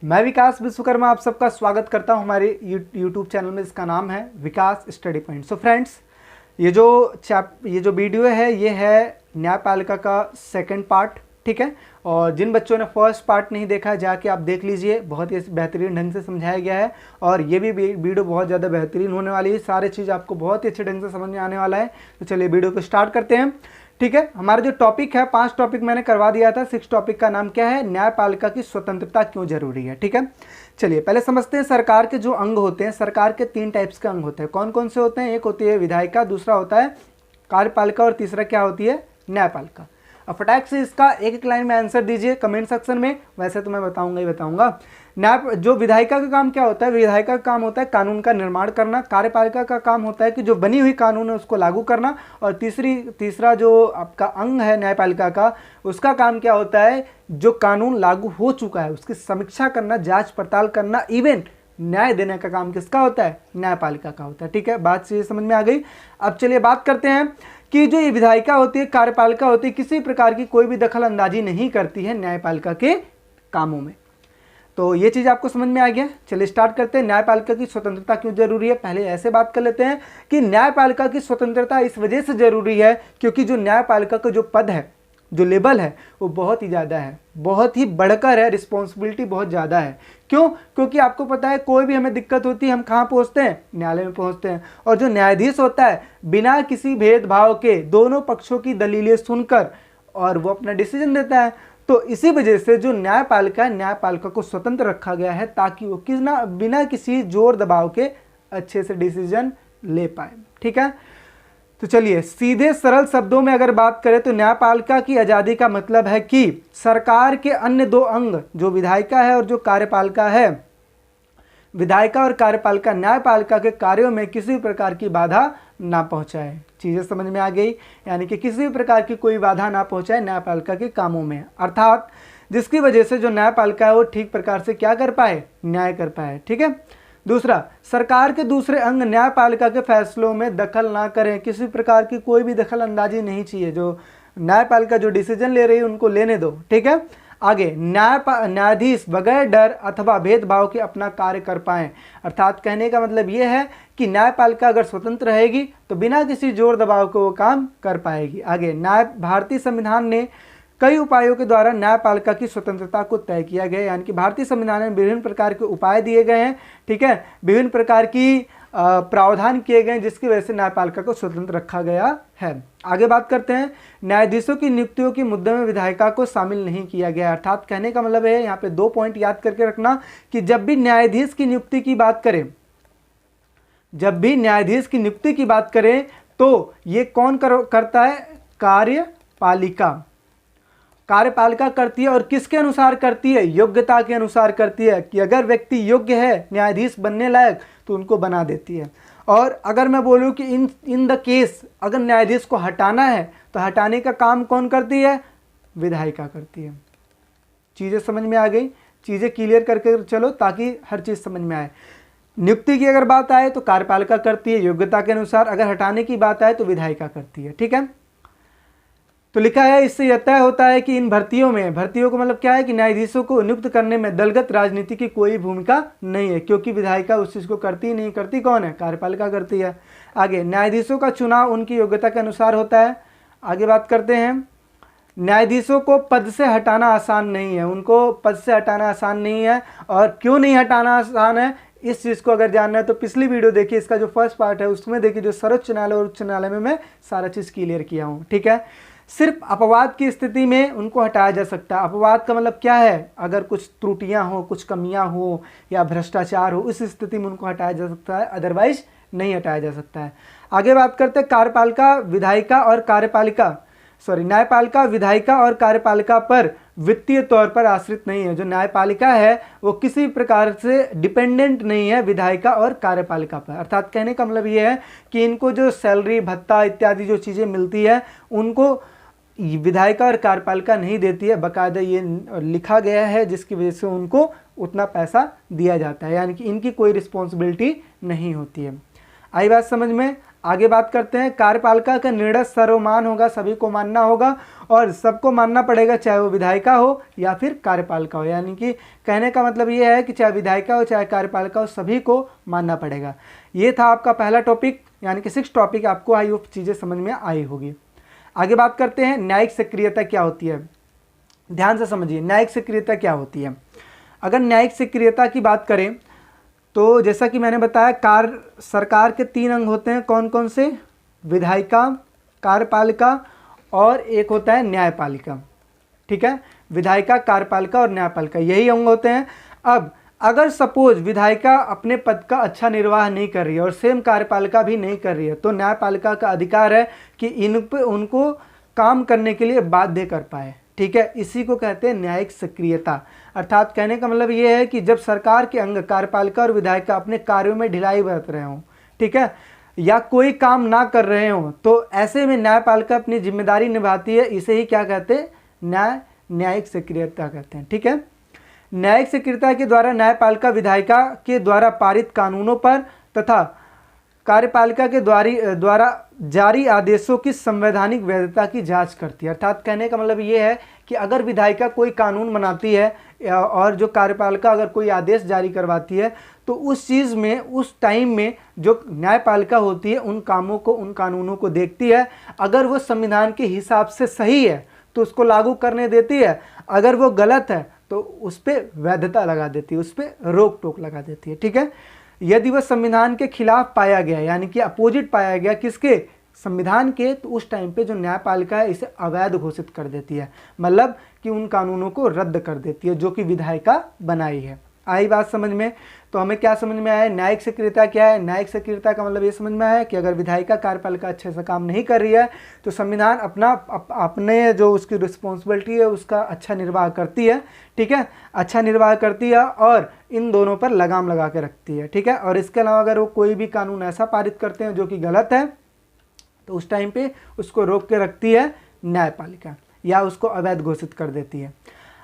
मैं विकास विश्वकर्मा आप सबका स्वागत करता हूं हमारे यूट्यूब चैनल में, जिसका नाम है विकास स्टडी पॉइंट। सो फ्रेंड्स, ये जो वीडियो है ये है न्यायपालिका का सेकंड पार्ट, ठीक है। और जिन बच्चों ने फर्स्ट पार्ट नहीं देखा है जाके आप देख लीजिए, बहुत ही बेहतरीन ढंग से समझाया गया है और ये भी वीडियो बहुत ज़्यादा बेहतरीन होने वाली है। सारे चीज़ आपको बहुत ही अच्छे ढंग से समझ में आने वाला है। तो चलिए वीडियो को स्टार्ट करते हैं, ठीक है। हमारा जो टॉपिक है, 5 टॉपिक मैंने करवा दिया था। 6 टॉपिक का नाम क्या है? न्यायपालिका की स्वतंत्रता क्यों जरूरी है, ठीक है। चलिए पहले समझते हैं सरकार के जो अंग होते हैं। सरकार के 3 टाइप्स के अंग होते हैं। कौन कौन से होते हैं? एक होती है विधायिका, दूसरा होता है कार्यपालिका और तीसरा क्या होती है? न्यायपालिका। अब फटाक से इसका एक लाइन में आंसर दीजिए कमेंट सेक्शन में। वैसे तो मैं बताऊंगा ही बताऊंगा। जो विधायिका का काम क्या होता है? विधायिका का काम होता है कानून का निर्माण करना। कार्यपालिका का काम होता है कि जो बनी हुई कानून है उसको लागू करना। और तीसरा जो आपका अंग है न्यायपालिका का, उसका काम क्या होता है? जो कानून लागू हो चुका है उसकी समीक्षा करना, जांच पड़ताल करना, इवन न्याय देने का काम किसका होता है? न्यायपालिका का होता है, ठीक है। बात से समझ में आ गई। अब चलिए बात करते हैं कि जो ये विधायिका होती है, कार्यपालिका होती है, किसी प्रकार की कोई भी दखल अंदाजी नहीं करती है न्यायपालिका के कामों में। तो ये चीज़ आपको समझ में आ गया। चलिए स्टार्ट करते हैं। न्यायपालिका की स्वतंत्रता क्यों जरूरी है? पहले ऐसे बात कर लेते हैं कि न्यायपालिका की स्वतंत्रता इस वजह से जरूरी है क्योंकि जो न्यायपालिका का जो पद है, जो लेवल है, वो बहुत ही ज़्यादा है, बहुत ही बढ़कर है, रिस्पॉन्सिबिलिटी बहुत ज़्यादा है। क्यों? क्योंकि आपको पता है कोई भी हमें दिक्कत होती है हम कहाँ पहुँचते हैं? न्यायालय में पहुँचते हैं। और जो न्यायाधीश होता है बिना किसी भेदभाव के दोनों पक्षों की दलीलें सुनकर और वो अपना डिसीजन देता है। तो इसी वजह से जो न्यायपालिका को स्वतंत्र रखा गया है ताकि वो बिना किसी जोर दबाव के अच्छे से डिसीजन ले पाए, ठीक है। तो चलिए सीधे सरल शब्दों में अगर बात करें तो न्यायपालिका की आज़ादी का मतलब है कि सरकार के अन्य 2 अंग जो विधायिका है और जो कार्यपालिका है, विधायिका और कार्यपालिका न्यायपालिका के कार्यों में किसी भी प्रकार की बाधा ना पहुंचाए। चीज़ें समझ में आ गई? यानी कि किसी भी प्रकार की कोई बाधा ना पहुंचाए न्यायपालिका के कामों में, अर्थात जिसकी वजह से जो न्यायपालिका है वो ठीक प्रकार से क्या कर पाए? न्याय कर पाए, ठीक है। दूसरा, सरकार के दूसरे अंग न्यायपालिका के फैसलों में दखल ना करें। किसी प्रकार की कोई भी दखल अंदाजी नहीं चाहिए। जो न्यायपालिका जो डिसीजन ले रही है उनको लेने दो, ठीक है। आगे, न्यायाधीश बगैर डर अथवा भेदभाव के अपना कार्य कर पाएं। अर्थात कहने का मतलब ये है कि न्यायपालिका अगर स्वतंत्र रहेगी तो बिना किसी जोर दबाव के वो काम कर पाएगी। आगे, भारतीय संविधान ने कई उपायों के द्वारा न्यायपालिका की स्वतंत्रता को तय किया गया। यानी कि भारतीय संविधान में विभिन्न प्रकार के उपाय दिए गए हैं, ठीक है। विभिन्न प्रकार की प्रावधान किए गए जिसकी वजह से न्यायपालिका को स्वतंत्र रखा गया है। आगे बात करते हैं। न्यायाधीशों की नियुक्तियों के मुद्दे में विधायिका को शामिल नहीं किया गया। अर्थात कहने का मतलब है, यहाँ पे 2 पॉइंट याद करके रखना कि जब भी न्यायाधीश की नियुक्ति की बात करें, जब भी न्यायाधीश की नियुक्ति की बात करें तो ये कौन करता है? कार्यपालिका करती है। और किसके अनुसार करती है? योग्यता के अनुसार करती है कि अगर व्यक्ति योग्य है न्यायाधीश बनने लायक तो उनको बना देती है। और अगर मैं बोलूं कि इन द केस अगर न्यायाधीश को हटाना है तो हटाने का काम कौन करती है? विधायिका करती है। चीज़ें समझ में आ गई? चीज़ें क्लियर करके चलो ताकि हर चीज़ समझ में आए। नियुक्ति की अगर बात आए तो कार्यपालिका करती है योग्यता के अनुसार, अगर हटाने की बात आए तो विधायिका करती है, ठीक है। तो लिखा है, इससे यह तय होता है कि इन भर्तियों को मतलब क्या है कि न्यायाधीशों को नियुक्त करने में दलगत राजनीति की कोई भूमिका नहीं है, क्योंकि विधायिका उस चीज़ को करती नहीं, करती कौन है? कार्यपालिका करती है। आगे, न्यायाधीशों का चुनाव उनकी योग्यता के अनुसार होता है। आगे बात करते हैं। न्यायाधीशों को पद से हटाना आसान नहीं है, उनको पद से हटाना आसान नहीं है। और क्यों नहीं हटाना आसान है, इस चीज़ को अगर जानना है तो पिछली वीडियो देखिए, इसका जो फर्स्ट पार्ट है उसमें देखिए, जो सर्वोच्च न्यायालय और उच्च न्यायालय में मैं सारा चीज़ क्लियर किया हूँ, ठीक है। सिर्फ अपवाद की स्थिति में उनको हटाया जा सकता है। अपवाद का मतलब क्या है? अगर कुछ त्रुटियां हो, कुछ कमियां हो या भ्रष्टाचार हो, उस स्थिति में उनको हटाया जा सकता है, अदरवाइज नहीं हटाया जा सकता है। आगे बात करते हैं। न्यायपालिका विधायिका और कार्यपालिका पर वित्तीय तौर पर आश्रित नहीं है। जो न्यायपालिका है वो किसी प्रकार से डिपेंडेंट नहीं है विधायिका और कार्यपालिका पर। अर्थात कहने का मतलब ये है कि इनको जो सैलरी, भत्ता इत्यादि जो चीज़ें मिलती है उनको विधायिका और कार्यपालिका नहीं देती है। बाकायदा ये लिखा गया है जिसकी वजह से उनको उतना पैसा दिया जाता है, यानी कि इनकी कोई रिस्पॉन्सिबिलिटी नहीं होती है। आई बात समझ में? आगे बात करते हैं, कार्यपालिका का निर्णय सर्वमान्य होगा, सभी को मानना होगा और सबको मानना पड़ेगा, चाहे वो विधायिका हो या फिर कार्यपालिका हो। यानी कि कहने का मतलब ये है कि चाहे विधायिका हो चाहे कार्यपालिका हो, सभी को मानना पड़ेगा। ये था आपका पहला टॉपिक, यानी कि 6 टॉपिक। आपको आई होप चीज़ें समझ में आई होगी। आगे बात करते हैं, न्यायिक सक्रियता क्या होती है। ध्यान से समझिए, न्यायिक सक्रियता क्या होती है। अगर न्यायिक सक्रियता की बात करें तो जैसा कि मैंने बताया, सरकार के 3 अंग होते हैं। कौन कौन से? विधायिका, कार्यपालिका और एक होता है न्यायपालिका। ठीक है, विधायिका, कार्यपालिका और न्यायपालिका, यही अंग होते हैं। अब अगर सपोज विधायिका अपने पद का अच्छा निर्वाह नहीं कर रही है और सेम कार्यपालिका भी नहीं कर रही है, तो न्यायपालिका का अधिकार है कि इन पे उनको काम करने के लिए बाध्य कर पाए। ठीक है, इसी को कहते हैं न्यायिक सक्रियता। अर्थात कहने का मतलब ये है कि जब सरकार के अंग कार्यपालिका और विधायिका अपने कार्यों में ढिलाई बरत रहे हों, ठीक है, या कोई काम ना कर रहे हों, तो ऐसे में न्यायपालिका अपनी जिम्मेदारी निभाती है। इसे ही क्या कहते हैं? न्यायिक सक्रियता कहते हैं। ठीक है, न्यायिक सक्रियता के द्वारा न्यायपालिका विधायिका के द्वारा पारित कानूनों पर तथा कार्यपालिका के द्वारा जारी आदेशों की संवैधानिक वैधता की जांच करती है। अर्थात कहने का मतलब ये है कि अगर विधायिका कोई कानून बनाती है और जो कार्यपालिका अगर कोई आदेश जारी करवाती है, तो उस चीज़ में, उस टाइम में जो न्यायपालिका होती है उन कामों को, उन कानूनों को देखती है। अगर वो संविधान के हिसाब से सही है तो उसको लागू करने देती है, अगर वो गलत है तो उस पर वैधता लगा देती है, उस पर रोक टोक लगा देती है। ठीक है, यदि वह संविधान के खिलाफ पाया गया, यानी कि अपोजिट पाया गया किसके? संविधान के, तो उस टाइम पे जो न्यायपालिका है इसे अवैध घोषित कर देती है, मतलब कि उन कानूनों को रद्द कर देती है जो कि विधायिका बनाई है। आई बात समझ में? तो हमें क्या समझ में आया? न्यायिक सक्रियता क्या है। न्यायिक सक्रियता का मतलब ये समझ में आया कि अगर विधायिका कार्यपालिका अच्छे से काम नहीं कर रही है तो संविधान अपने जो उसकी रिस्पॉन्सिबिलिटी है उसका अच्छा निर्वाह करती है। ठीक है, अच्छा निर्वाह करती है और इन दोनों पर लगाम लगा के रखती है। ठीक है, और इसके अलावा अगर वो कोई भी कानून ऐसा पारित करते हैं जो कि गलत है, तो उस टाइम पे उसको रोक के रखती है न्यायपालिका, या उसको अवैध घोषित कर देती है।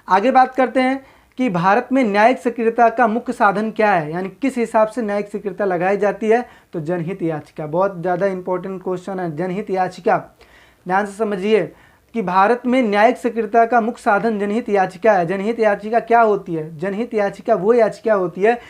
आगे बात करते हैं कि भारत में न्यायिक सक्रियता का मुख्य साधन क्या है, यानी किस हिसाब से न्यायिक सक्रियता लगाई जाती है। तो जनहित याचिका, बहुत ज़्यादा इंपॉर्टेंट क्वेश्चन है। जनहित याचिका, ध्यान से समझिए कि भारत में न्यायिक सक्रियता का मुख्य साधन जनहित याचिका है। जनहित याचिका क्या होती है? जनहित याचिका वो याचिका होती है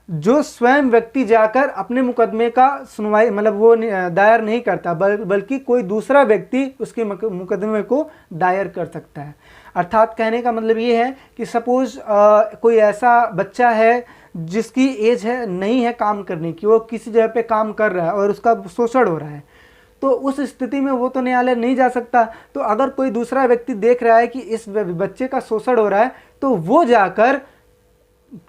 जो स्वयं व्यक्ति जाकर अपने मुकदमे का सुनवाई, मतलब वो दायर नहीं करता, बल्कि कोई दूसरा व्यक्ति उसके मुकदमे को दायर कर सकता है। अर्थात कहने का मतलब ये है कि सपोज कोई ऐसा बच्चा है जिसकी एज है नहीं है काम करने की, वो किसी जगह पे काम कर रहा है और उसका शोषण हो रहा है, तो उस स्थिति में वो तो न्यायालय नहीं जा सकता। तो अगर कोई दूसरा व्यक्ति देख रहा है कि इस बच्चे का शोषण हो रहा है, तो वो जाकर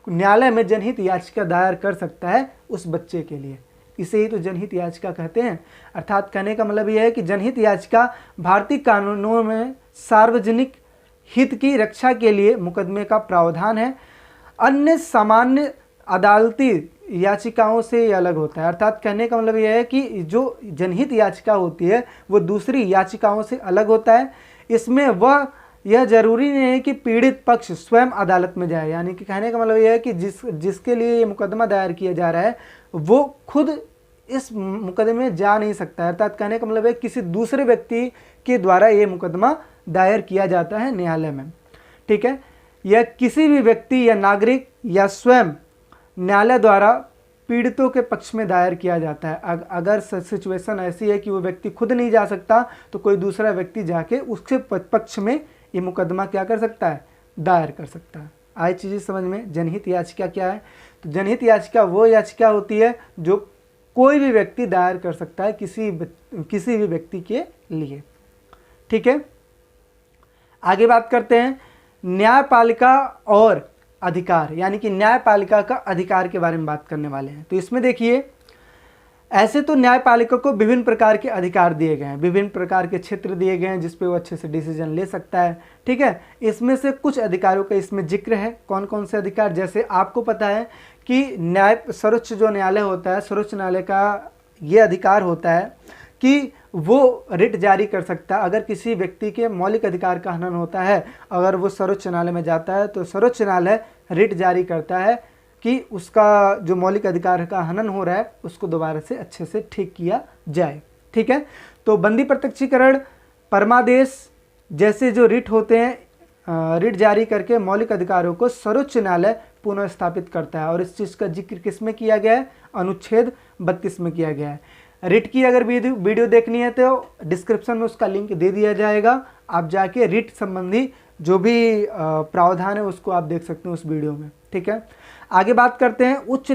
न्यायालय में जनहित याचिका दायर कर सकता है उस बच्चे के लिए। इसे ही तो जनहित याचिका कहते हैं। अर्थात कहने का मतलब यह है कि जनहित याचिका भारतीय कानूनों में सार्वजनिक हित की रक्षा के लिए मुकदमे का प्रावधान है। अन्य सामान्य अदालती याचिकाओं से ये अलग होता है। अर्थात कहने का मतलब यह है कि जो जनहित याचिका होती है वो दूसरी याचिकाओं से अलग होता है। इसमें यह जरूरी नहीं है कि पीड़ित पक्ष स्वयं अदालत में जाए, यानी कि कहने का मतलब यह है कि जिसके लिए ये मुकदमा दायर किया जा रहा है वो खुद इस मुकदमे में जा नहीं सकता है। अर्थात कहने का मतलब है किसी दूसरे व्यक्ति के द्वारा ये मुकदमा दायर किया जाता है न्यायालय में। ठीक है, यह किसी भी व्यक्ति या नागरिक या स्वयं न्यायालय द्वारा पीड़ितों के पक्ष में दायर किया जाता है। अगर सिचुएशन ऐसी है कि वो व्यक्ति खुद नहीं जा सकता, तो कोई दूसरा व्यक्ति जाके उसके पक्ष में ये मुकदमा क्या कर सकता है? दायर कर सकता है। आई चीज़ें समझ में? जनहित याचिका क्या है? तो जनहित याचिका वो याचिका होती है जो कोई भी व्यक्ति दायर कर सकता है किसी भी व्यक्ति के लिए। ठीक है, आगे बात करते हैं न्यायपालिका और अधिकार, यानी कि न्यायपालिका का अधिकार के बारे में बात करने वाले हैं। तो इसमें देखिए, ऐसे तो न्यायपालिका को विभिन्न प्रकार के अधिकार दिए गए हैं, विभिन्न प्रकार के क्षेत्र दिए गए हैं जिस पे वो अच्छे से डिसीजन ले सकता है। ठीक है, इसमें से कुछ अधिकारों का इसमें जिक्र है। कौन कौन से अधिकार? जैसे आपको पता है कि सर्वोच्च जो न्यायालय होता है, सर्वोच्च न्यायालय का ये अधिकार होता है कि वो रिट जारी कर सकता है। अगर किसी व्यक्ति के मौलिक अधिकार का हनन होता है, अगर वो सर्वोच्च न्यायालय में जाता है, तो सर्वोच्च न्यायालय रिट जारी करता है कि उसका जो मौलिक अधिकार का हनन हो रहा है उसको दोबारा से अच्छे से ठीक किया जाए। ठीक है, तो बंदी प्रत्यक्षीकरण, परमादेश जैसे जो रिट होते हैं, रिट जारी करके मौलिक अधिकारों को सर्वोच्च न्यायालय पुनः स्थापित करता है। और इस चीज़ का जिक्र किस में किया गया है? अनुच्छेद 32 में किया गया है। रिट की अगर वीडियो देखनी है तो डिस्क्रिप्शन में उसका लिंक दे दिया जाएगा, आप जाके रिट संबंधी जो भी प्रावधान है उसको आप देख सकते हैं उस वीडियो में। ठीक है, आगे बात करते हैं। उच्च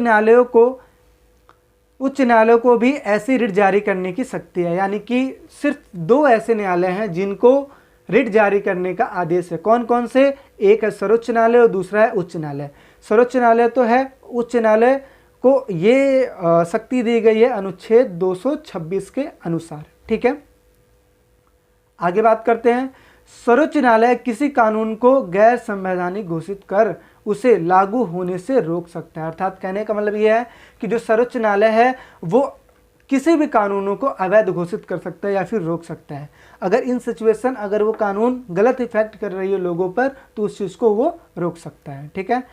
न्यायालयों को भी ऐसी रिट जारी करने की शक्ति है, यानी कि सिर्फ 2 ऐसे न्यायालय हैं जिनको रिट जारी करने का आदेश है। कौन कौन से? एक है सर्वोच्च न्यायालय और दूसरा है उच्च न्यायालय। सर्वोच्च न्यायालय तो है, उच्च न्यायालय को ये शक्ति दी गई है अनुच्छेद 226 के अनुसार। ठीक है, आगे बात करते हैं। सर्वोच्च न्यायालय किसी कानून को गैर संवैधानिक घोषित कर उसे लागू होने से रोक सकता है। अर्थात कहने का मतलब यह है कि जो सर्वोच्च न्यायालय है वो किसी भी कानूनों को अवैध घोषित कर सकता है या फिर रोक सकता है। अगर इन सिचुएशन अगर वो कानून गलत इफेक्ट कर रही है लोगों पर तो उस चीज़ को वो रोक सकता है। ठीक है,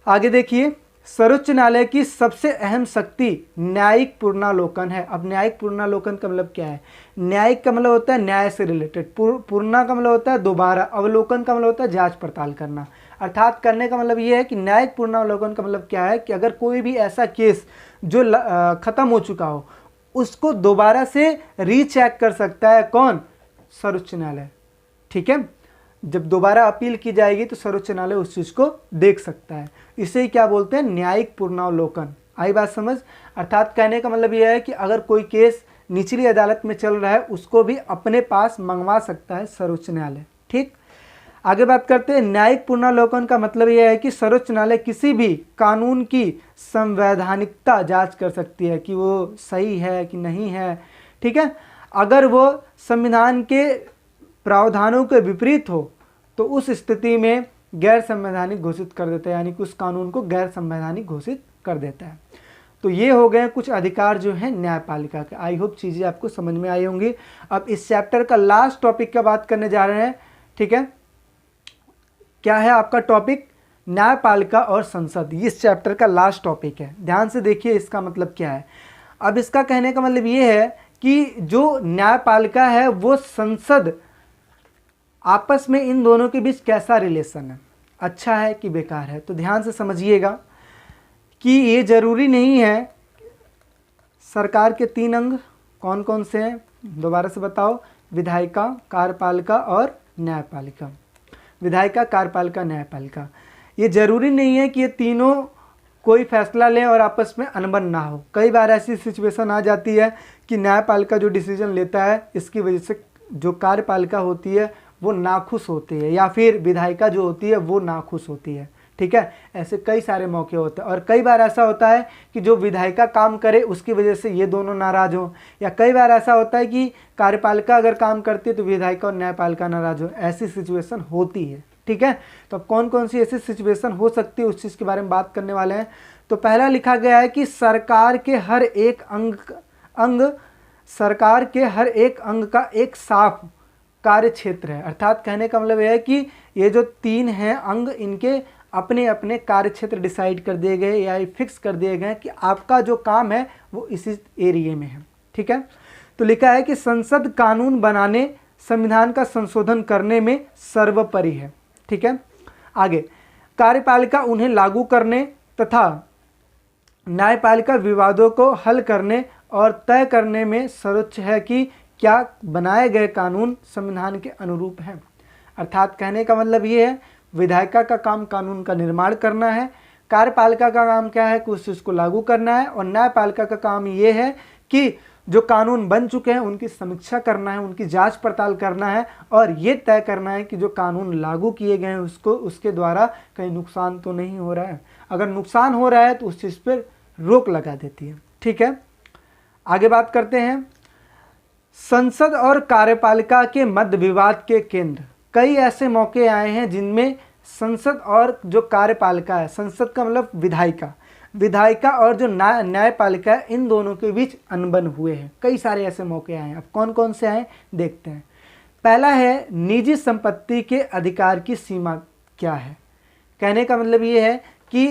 आगे देखिए। सर्वोच्च न्यायालय की सबसे अहम शक्ति न्यायिक पुनरावलोकन है। अब न्यायिक पुनरावलोकन का मतलब क्या है? न्यायिक का मतलब होता है न्याय से रिलेटेड, पुनः का मतलब होता है दोबारा, अवलोकन का मतलब होता है जांच पड़ताल करना। अर्थात करने का मतलब ये है कि न्यायिक पुनरावलोकन का मतलब क्या है कि अगर कोई भी ऐसा केस जो खत्म हो चुका हो उसको दोबारा से रीचेक कर सकता है। कौन? सर्वोच्च न्यायालय। ठीक है, जब दोबारा अपील की जाएगी तो सर्वोच्च न्यायालय उस चीज़ को देख सकता है। इसे ही क्या बोलते हैं? न्यायिक पुनरावलोकन। आई बात समझ? अर्थात कहने का मतलब यह है कि अगर कोई केस निचली अदालत में चल रहा है उसको भी अपने पास मंगवा सकता है सर्वोच्च न्यायालय। ठीक, आगे बात करते हैं। न्यायिक पुनरावलोकन का मतलब यह है कि सर्वोच्च न्यायालय किसी भी कानून की संवैधानिकता जांच कर सकती है कि वो सही है कि नहीं है। ठीक है, अगर वो संविधान के प्रावधानों के विपरीत हो तो उस स्थिति में गैर संवैधानिक घोषित कर देता है, यानी कि उस कानून को गैर संवैधानिक घोषित कर देता है। तो ये हो गए कुछ अधिकार जो हैं न्यायपालिका के। आई होप चीज़ें आपको समझ में आई होंगी। अब इस चैप्टर का लास्ट टॉपिक का बात करने जा रहे हैं। ठीक है, क्या है आपका टॉपिक? न्यायपालिका और संसद। इस चैप्टर का लास्ट टॉपिक है। ध्यान से देखिए इसका मतलब क्या है। अब इसका कहने का मतलब ये है कि जो न्यायपालिका है वो संसद, आपस में इन दोनों के बीच कैसा रिलेशन है, अच्छा है कि बेकार है। तो ध्यान से समझिएगा कि ये जरूरी नहीं है। सरकार के 3 अंग कौन कौन से हैं? दोबारा से बताओ। विधायिका, कार्यपालिका और न्यायपालिका। विधायिका, कार्यपालिका, न्यायपालिका। ये जरूरी नहीं है कि ये तीनों कोई फैसला लें और आपस में अनबन ना हो। कई बार ऐसी सिचुएशन आ जाती है कि न्यायपालिका जो डिसीजन लेता है इसकी वजह से जो कार्यपालिका होती है वो नाखुश होती है, या फिर विधायिका जो होती है वो नाखुश होती है। ठीक है, ऐसे कई सारे मौके होते हैं। और कई बार ऐसा होता है कि जो विधायिका काम करे उसकी वजह से ये दोनों नाराज हों, या कई बार ऐसा होता है कि कार्यपालिका अगर काम करती है तो विधायिका और न्यायपालिका नाराज हो। ऐसी सिचुएशन होती है। ठीक है, तो अब कौन कौन सी ऐसी सिचुएशन हो सकती है उस चीज़ के बारे में बात करने वाले हैं। तो पहला लिखा गया है कि सरकार के हर एक अंग का एक साफ कार्य क्षेत्र है। अर्थात कहने का मतलब यह है कि ये जो 3 हैं अंग, इनके अपने अपने कार्य क्षेत्र डिसाइड कर दिए गए या फिक्स कर दिए गए कि आपका जो काम है वो इसी एरिया में है। ठीक है, तो लिखा है कि संसद कानून बनाने, संविधान का संशोधन करने में सर्वोपरि है। ठीक है, आगे कार्यपालिका उन्हें लागू करने तथा न्यायपालिका विवादों को हल करने और तय करने में सर्वोच्च है कि क्या बनाए गए कानून संविधान के अनुरूप हैं। अर्थात कहने का मतलब ये है विधायिका का काम कानून का निर्माण करना है, कार्यपालिका का काम क्या है कि उस चीज़ को लागू करना है, और न्यायपालिका का काम ये है कि जो कानून बन चुके हैं उनकी समीक्षा करना है, उनकी जांच पड़ताल करना है और ये तय करना है कि जो कानून लागू किए गए हैं उसके द्वारा कहीं नुकसान तो नहीं हो रहा है। अगर नुकसान हो रहा है तो उस चीज़ पर रोक लगा देती है। ठीक है, आगे बात करते हैं। संसद और कार्यपालिका के मध्य विवाद के केंद्र। कई ऐसे मौके आए हैं जिनमें संसद और जो कार्यपालिका है, संसद का मतलब विधायिका और जो न्यायपालिका है, इन दोनों के बीच अनबन हुए हैं। कई सारे ऐसे मौके आए हैं। अब कौन कौन से आए देखते हैं। पहला है निजी संपत्ति के अधिकार की सीमा क्या है। कहने का मतलब ये है कि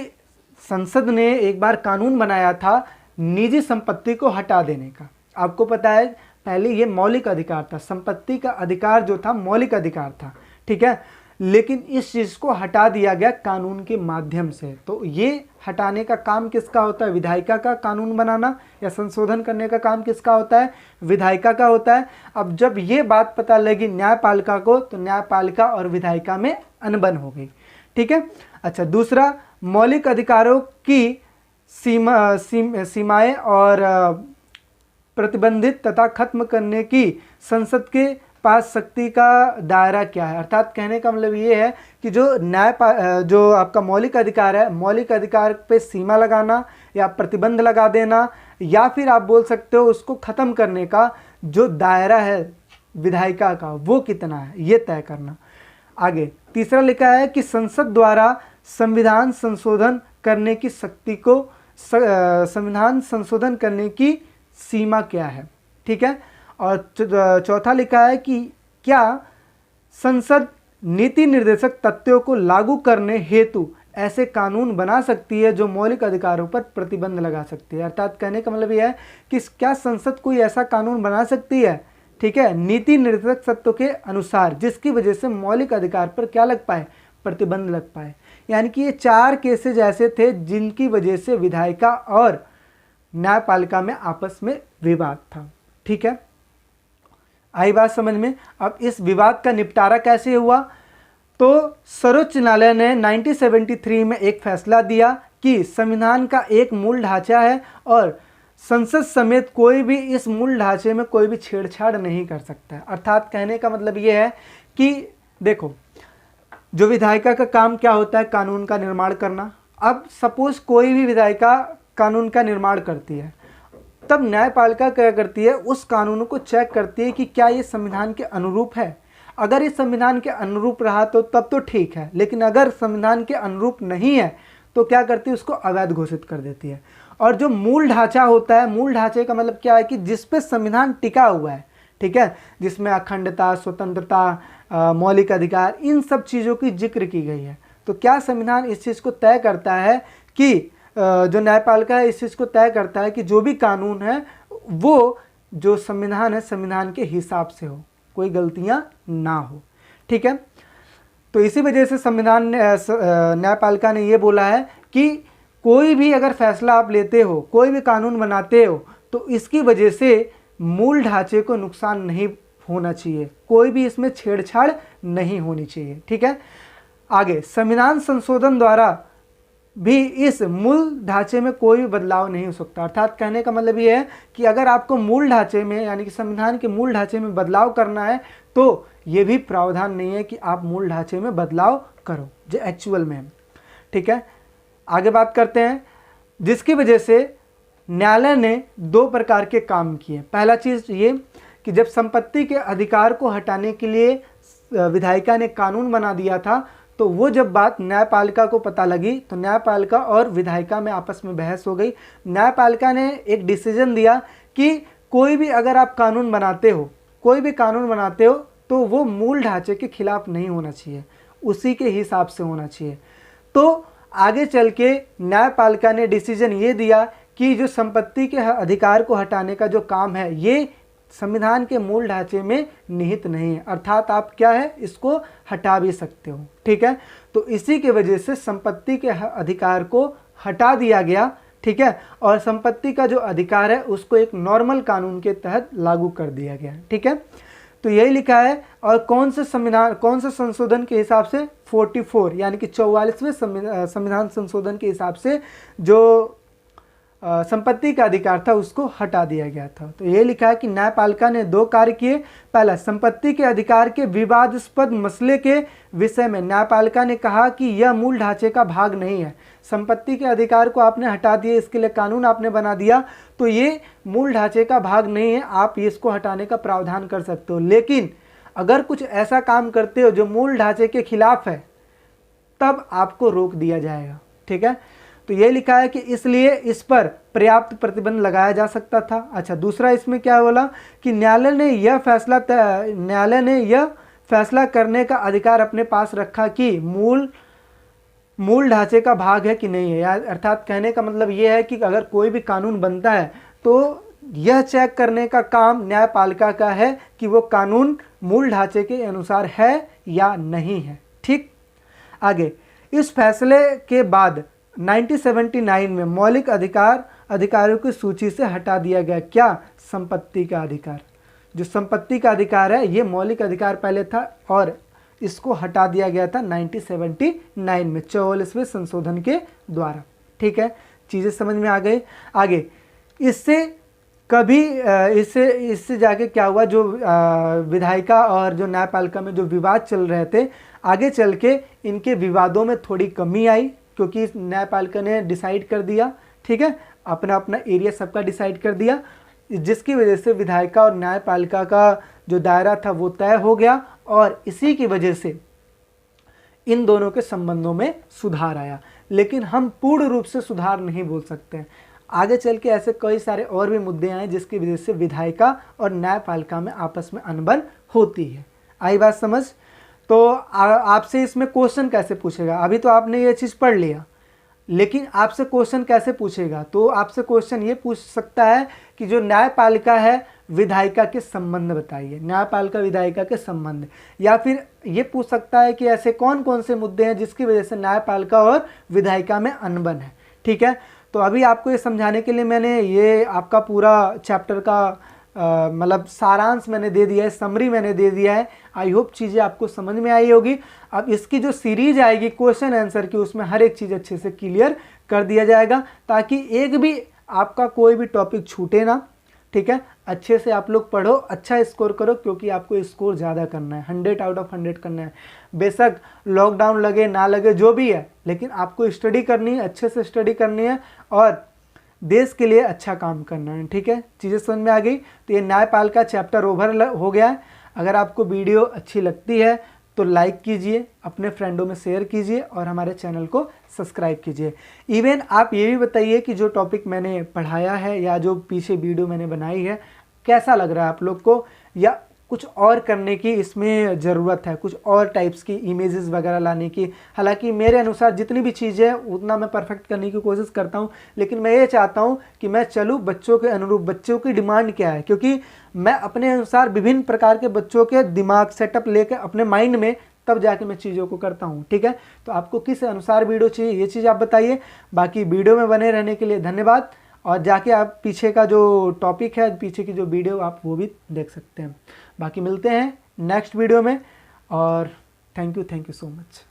संसद ने एक बार कानून बनाया था निजी संपत्ति को हटा देने का। आपको पता है पहले ये मौलिक अधिकार था, संपत्ति का अधिकार जो था मौलिक अधिकार था, ठीक है, लेकिन इस चीज़ को हटा दिया गया कानून के माध्यम से। तो ये हटाने का काम किसका होता है? विधायिका का। कानून बनाना या संशोधन करने का काम किसका होता है? विधायिका का होता है। अब जब ये बात पता लगी न्यायपालिका को, तो न्यायपालिका और विधायिका में अनबन हो गई, ठीक है। अच्छा, दूसरा, मौलिक अधिकारों की सीमाएं और प्रतिबंधित तथा खत्म करने की संसद के पास शक्ति का दायरा क्या है? अर्थात कहने का मतलब ये है कि जो आपका मौलिक अधिकार है, मौलिक अधिकार पे सीमा लगाना या प्रतिबंध लगा देना, या फिर आप बोल सकते हो उसको खत्म करने का जो दायरा है विधायिका का वो कितना है, ये तय करना। आगे तीसरा लिखा है कि संसद द्वारा संविधान संशोधन करने की शक्ति को संविधान संशोधन करने की सीमा क्या है, ठीक है। और चौथा लिखा है कि क्या संसद नीति निर्देशक तथ्यों को लागू करने हेतु ऐसे कानून बना सकती है जो मौलिक अधिकारों पर प्रतिबंध लगा सकती है। अर्थात कहने का मतलब यह है कि क्या संसद कोई ऐसा कानून बना सकती है, ठीक है, नीति निर्देशक तत्व के अनुसार, जिसकी वजह से मौलिक अधिकार पर क्या लग पाए? प्रतिबंध लग पाए। यानी कि ये 4 केसेज ऐसे थे जिनकी वजह से विधायिका और न्यायपालिका में आपस में विवाद था, ठीक है। आई बात समझ में? अब इस विवाद का निपटारा कैसे हुआ? तो सर्वोच्च न्यायालय ने 1973 में एक फैसला दिया कि संविधान का एक मूल ढांचा है और संसद समेत कोई भी इस मूल ढांचे में कोई भी छेड़छाड़ नहीं कर सकता है। अर्थात कहने का मतलब ये है कि देखो, जो विधायिका का काम क्या होता है? कानून का निर्माण करना। अब सपोज कोई भी विधायिका कानून का निर्माण करती है, तब न्यायपालिका क्या करती है? उस कानून को चेक करती है कि क्या ये संविधान के अनुरूप है। अगर ये संविधान के अनुरूप रहा तो तब तो ठीक है, लेकिन अगर संविधान के अनुरूप नहीं है तो क्या करती है? उसको अवैध घोषित कर देती है। और जो मूल ढांचा होता है, मूल ढांचे का मतलब क्या है कि जिस पे संविधान टिका हुआ है, ठीक है, जिसमें अखंडता, स्वतंत्रता, मौलिक अधिकार, इन सब चीज़ों की जिक्र की गई है। तो क्या संविधान इस चीज़ को तय करता है कि जो न्यायपालिका है इस चीज़ को तय करता है कि जो भी कानून है वो जो संविधान है संविधान के हिसाब से हो, कोई गलतियां ना हो, ठीक है। तो इसी वजह से संविधान न्यायपालिका ने ये बोला है कि कोई भी अगर फैसला आप लेते हो, कोई भी कानून बनाते हो, तो इसकी वजह से मूल ढांचे को नुकसान नहीं होना चाहिए, कोई भी इसमें छेड़छाड़ नहीं होनी चाहिए, ठीक है। आगे, संविधान संशोधन द्वारा भी इस मूल ढांचे में कोई भी बदलाव नहीं हो सकता। अर्थात कहने का मतलब ये है कि अगर आपको मूल ढांचे में यानी कि संविधान के मूल ढांचे में बदलाव करना है तो ये भी प्रावधान नहीं है कि आप मूल ढांचे में बदलाव करो जो एक्चुअल में है, ठीक है। आगे बात करते हैं, जिसकी वजह से न्यायालय ने 2 प्रकार के काम किए। पहला चीज़ ये कि जब संपत्ति के अधिकार को हटाने के लिए विधायिका ने कानून बना दिया था, तो वो जब बात न्यायपालिका को पता लगी तो न्यायपालिका और विधायिका में आपस में बहस हो गई। न्यायपालिका ने एक डिसीजन दिया कि कोई भी अगर आप कानून बनाते हो, कोई भी कानून बनाते हो तो वो मूल ढांचे के खिलाफ नहीं होना चाहिए, उसी के हिसाब से होना चाहिए। तो आगे चल के न्यायपालिका ने डिसीजन ये दिया कि जो संपत्ति के अधिकार को हटाने का जो काम है ये संविधान के मूल ढांचे में निहित नहीं है, अर्थात आप क्या है इसको हटा भी सकते हो, ठीक है। तो इसी के वजह से संपत्ति के अधिकार को हटा दिया गया, ठीक है, और संपत्ति का जो अधिकार है उसको एक नॉर्मल कानून के तहत लागू कर दिया गया, ठीक है। तो यही लिखा है। और कौन से संशोधन के हिसाब से? 44 यानी कि 44वें संविधान संशोधन के हिसाब से जो संपत्ति का अधिकार था उसको हटा दिया गया था। तो ये लिखा है कि न्यायपालिका ने 2 कार्य किए। पहला, संपत्ति के अधिकार के विवादास्पद मसले के विषय में न्यायपालिका ने कहा कि यह मूल ढांचे का भाग नहीं है। संपत्ति के अधिकार को आपने हटा दिया, इसके लिए कानून आपने बना दिया, तो ये मूल ढांचे का भाग नहीं है, आप इसको हटाने का प्रावधान कर सकते हो। लेकिन अगर कुछ ऐसा काम करते हो जो मूल ढांचे के खिलाफ है तब आपको रोक दिया जाएगा, ठीक है। तो ये लिखा है कि इसलिए इस पर पर्याप्त प्रतिबंध लगाया जा सकता था। अच्छा, दूसरा इसमें क्या बोला कि न्यायालय ने यह फैसला करने का अधिकार अपने पास रखा कि मूल मूल ढांचे का भाग है कि नहीं है, या अर्थात कहने का मतलब ये है कि अगर कोई भी कानून बनता है तो यह चेक करने का काम न्यायपालिका का है कि वो कानून मूल ढांचे के अनुसार है या नहीं है। ठीक, आगे, इस फैसले के बाद 1979 में मौलिक अधिकारों की सूची से हटा दिया गया क्या? संपत्ति का अधिकार। जो संपत्ति का अधिकार है ये मौलिक अधिकार पहले था और इसको हटा दिया गया था 1979 में 44वें संशोधन के द्वारा। ठीक है, चीज़ें समझ में आ गई। आगे, इससे कभी इससे जाके क्या हुआ, जो विधायिका और जो न्यायपालिका में जो विवाद चल रहे थे, आगे चल के इनके विवादों में थोड़ी कमी आई, क्योंकि न्यायपालिका ने डिसाइड कर दिया, ठीक है, अपना अपना एरिया सबका डिसाइड कर दिया, जिसकी वजह से विधायिका और न्यायपालिका का जो दायरा था वो तय हो गया और इसी की वजह से इन दोनों के संबंधों में सुधार आया। लेकिन हम पूर्ण रूप से सुधार नहीं बोल सकते हैं, आगे चल के ऐसे कई सारे और भी मुद्दे आए जिसकी वजह से विधायिका और न्यायपालिका में आपस में अनबन होती है। आई बात समझ? तो आपसे इसमें क्वेश्चन कैसे पूछेगा? अभी तो आपने ये चीज़ पढ़ लिया, लेकिन आपसे क्वेश्चन कैसे पूछेगा? तो आपसे क्वेश्चन ये पूछ सकता है कि जो न्यायपालिका है विधायिका के संबंध बताइए, न्यायपालिका विधायिका के संबंध, या फिर ये पूछ सकता है कि ऐसे कौन कौन से मुद्दे हैं जिसकी वजह से न्यायपालिका और विधायिका में अनबन है। ठीक है, तो अभी आपको ये समझाने के लिए मैंने ये आपका पूरा चैप्टर का मतलब सारांश मैंने दे दिया है, समरी मैंने दे दिया है। आई होप चीज़ें आपको समझ में आई होगी। अब इसकी जो सीरीज आएगी क्वेश्चन आंसर की, उसमें हर एक चीज़ अच्छे से क्लियर कर दिया जाएगा ताकि एक भी आपका कोई भी टॉपिक छूटे ना। ठीक है, अच्छे से आप लोग पढ़ो, अच्छा स्कोर करो, क्योंकि आपको स्कोर ज़्यादा करना है, 100 आउट ऑफ 100 करना है। बेशक लॉकडाउन लगे ना लगे जो भी है, लेकिन आपको स्टडी करनी है, अच्छे से स्टडी करनी है और देश के लिए अच्छा काम करना है। ठीक है, चीज़ें समझ में आ गई। तो ये न्यायपालिका चैप्टर ओवर हो गया है। अगर आपको वीडियो अच्छी लगती है तो लाइक कीजिए, अपने फ्रेंडों में शेयर कीजिए और हमारे चैनल को सब्सक्राइब कीजिए। इवन आप ये भी बताइए कि जो टॉपिक मैंने पढ़ाया है या जो पीछे वीडियो मैंने बनाई है कैसा लग रहा है आप लोग को, या कुछ और करने की इसमें ज़रूरत है, कुछ और टाइप्स की इमेजेस वगैरह लाने की। हालांकि मेरे अनुसार जितनी भी चीज़ें हैं उतना मैं परफेक्ट करने की कोशिश करता हूं, लेकिन मैं ये चाहता हूं कि मैं चलूँ बच्चों के अनुरूप। बच्चों की डिमांड क्या है, क्योंकि मैं अपने अनुसार विभिन्न प्रकार के बच्चों के दिमाग सेटअप लेकर अपने माइंड में तब जाके मैं चीज़ों को करता हूँ। ठीक है, तो आपको किस अनुसार वीडियो चाहिए ये चीज़ आप बताइए। बाकी वीडियो में बने रहने के लिए धन्यवाद, और जाके आप पीछे का जो टॉपिक है, पीछे की जो वीडियो आप वो भी देख सकते हैं। बाकी मिलते हैं नेक्स्ट वीडियो में, और थैंक यू सो मच।